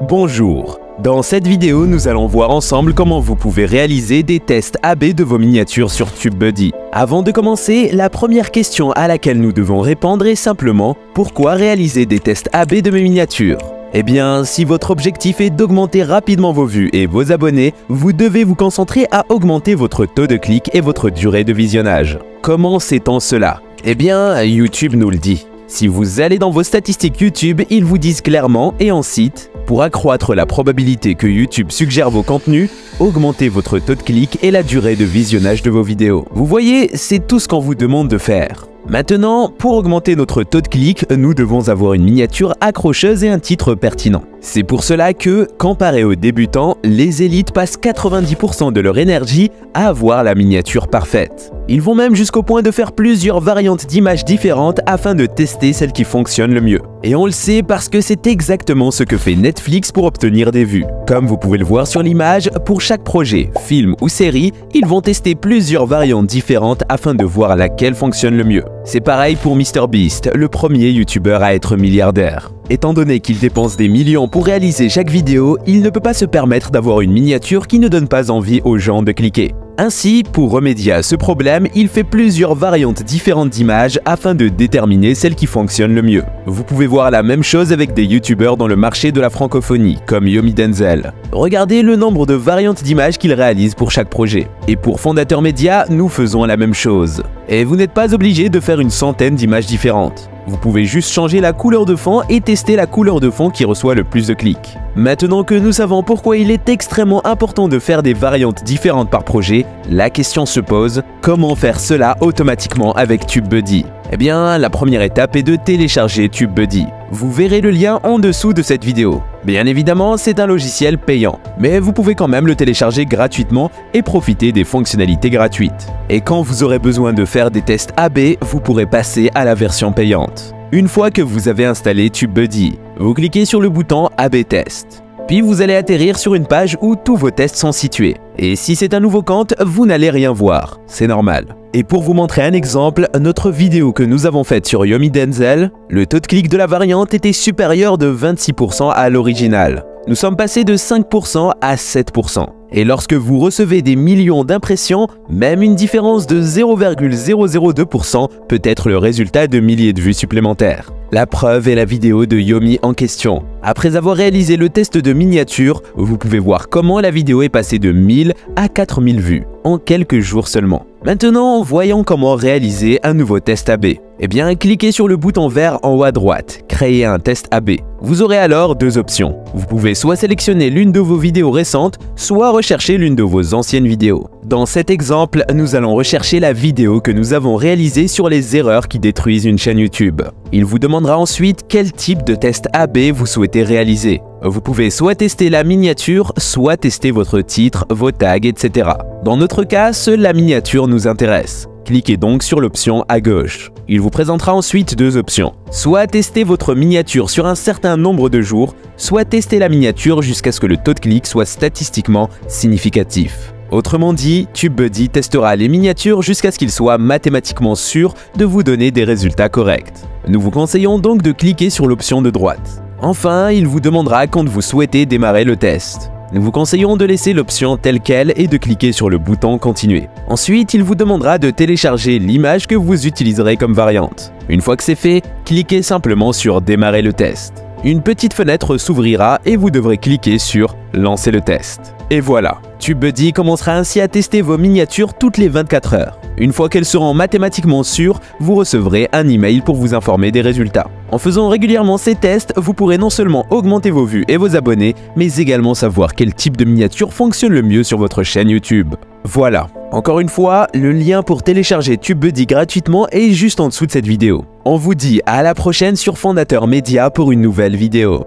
Bonjour, dans cette vidéo nous allons voir ensemble comment vous pouvez réaliser des tests AB de vos miniatures sur TubeBuddy. Avant de commencer, la première question à laquelle nous devons répondre est simplement « Pourquoi réaliser des tests AB de mes miniatures ?» Eh bien, si votre objectif est d'augmenter rapidement vos vues et vos abonnés, vous devez vous concentrer à augmenter votre taux de clic et votre durée de visionnage. Comment sait-on cela? Eh bien, YouTube nous le dit. Si vous allez dans vos statistiques YouTube, ils vous disent clairement et en cite « Pour accroître la probabilité que YouTube suggère vos contenus, augmentez votre taux de clic et la durée de visionnage de vos vidéos. » Vous voyez, c'est tout ce qu'on vous demande de faire. Maintenant, pour augmenter notre taux de clic, nous devons avoir une miniature accrocheuse et un titre pertinent. C'est pour cela que, comparé aux débutants, les élites passent 90% de leur énergie à avoir la miniature parfaite. Ils vont même jusqu'au point de faire plusieurs variantes d'images différentes afin de tester celle qui fonctionne le mieux. Et on le sait parce que c'est exactement ce que fait Netflix pour obtenir des vues. Comme vous pouvez le voir sur l'image, pour chaque projet, film ou série, ils vont tester plusieurs variantes différentes afin de voir laquelle fonctionne le mieux. C'est pareil pour MrBeast, le premier youtubeur à être milliardaire. Étant donné qu'il dépense des millions pour réaliser chaque vidéo, il ne peut pas se permettre d'avoir une miniature qui ne donne pas envie aux gens de cliquer. Ainsi, pour remédier à ce problème, il fait plusieurs variantes différentes d'images afin de déterminer celle qui fonctionne le mieux. Vous pouvez voir la même chose avec des youtubeurs dans le marché de la francophonie, comme Yomi Denzel. Regardez le nombre de variantes d'images qu'il réalise pour chaque projet. Et pour Fondateur Média, nous faisons la même chose. Et vous n'êtes pas obligé de faire une centaine d'images différentes. Vous pouvez juste changer la couleur de fond et tester la couleur de fond qui reçoit le plus de clics. Maintenant que nous savons pourquoi il est extrêmement important de faire des variantes différentes par projet, la question se pose, comment faire cela automatiquement avec TubeBuddy? Eh bien, la première étape est de télécharger TubeBuddy. Vous verrez le lien en dessous de cette vidéo. Bien évidemment, c'est un logiciel payant, mais vous pouvez quand même le télécharger gratuitement et profiter des fonctionnalités gratuites. Et quand vous aurez besoin de faire des tests AB, vous pourrez passer à la version payante. Une fois que vous avez installé TubeBuddy, vous cliquez sur le bouton AB Test. Puis vous allez atterrir sur une page où tous vos tests sont situés. Et si c'est un nouveau compte, vous n'allez rien voir. C'est normal. Et pour vous montrer un exemple, notre vidéo que nous avons faite sur Yomi Denzel, le taux de clic de la variante était supérieur de 26% à l'original. Nous sommes passés de 5% à 7%. Et lorsque vous recevez des millions d'impressions, même une différence de 0,002% peut être le résultat de milliers de vues supplémentaires. La preuve est la vidéo de Yomi en question. Après avoir réalisé le test de miniature, vous pouvez voir comment la vidéo est passée de 1000 à 4000 vues en quelques jours seulement. Maintenant, voyons comment réaliser un nouveau test AB. Eh bien, cliquez sur le bouton vert en haut à droite, créer un test AB. Vous aurez alors deux options. Vous pouvez soit sélectionner l'une de vos vidéos récentes, soit rechercher l'une de vos anciennes vidéos. Dans cet exemple, nous allons rechercher la vidéo que nous avons réalisée sur les erreurs qui détruisent une chaîne YouTube. Il vous demandera ensuite quel type de test AB vous souhaitez réaliser. Vous pouvez soit tester la miniature, soit tester votre titre, vos tags, etc. Dans notre cas, seule la miniature nous intéresse. Cliquez donc sur l'option à gauche. Il vous présentera ensuite deux options. Soit tester votre miniature sur un certain nombre de jours, soit tester la miniature jusqu'à ce que le taux de clic soit statistiquement significatif. Autrement dit, TubeBuddy testera les miniatures jusqu'à ce qu'il soit mathématiquement sûr de vous donner des résultats corrects. Nous vous conseillons donc de cliquer sur l'option de droite. Enfin, il vous demandera quand vous souhaitez démarrer le test. Nous vous conseillons de laisser l'option telle quelle et de cliquer sur le bouton « Continuer ». Ensuite, il vous demandera de télécharger l'image que vous utiliserez comme variante. Une fois que c'est fait, cliquez simplement sur « Démarrer le test ». Une petite fenêtre s'ouvrira et vous devrez cliquer sur « Lancer le test ». Et voilà, TubeBuddy commencera ainsi à tester vos miniatures toutes les 24 heures. Une fois qu'elles seront mathématiquement sûres, vous recevrez un email pour vous informer des résultats. En faisant régulièrement ces tests, vous pourrez non seulement augmenter vos vues et vos abonnés, mais également savoir quel type de miniature fonctionne le mieux sur votre chaîne YouTube. Voilà. Encore une fois, le lien pour télécharger TubeBuddy gratuitement est juste en dessous de cette vidéo. On vous dit à la prochaine sur Fondateur Média pour une nouvelle vidéo.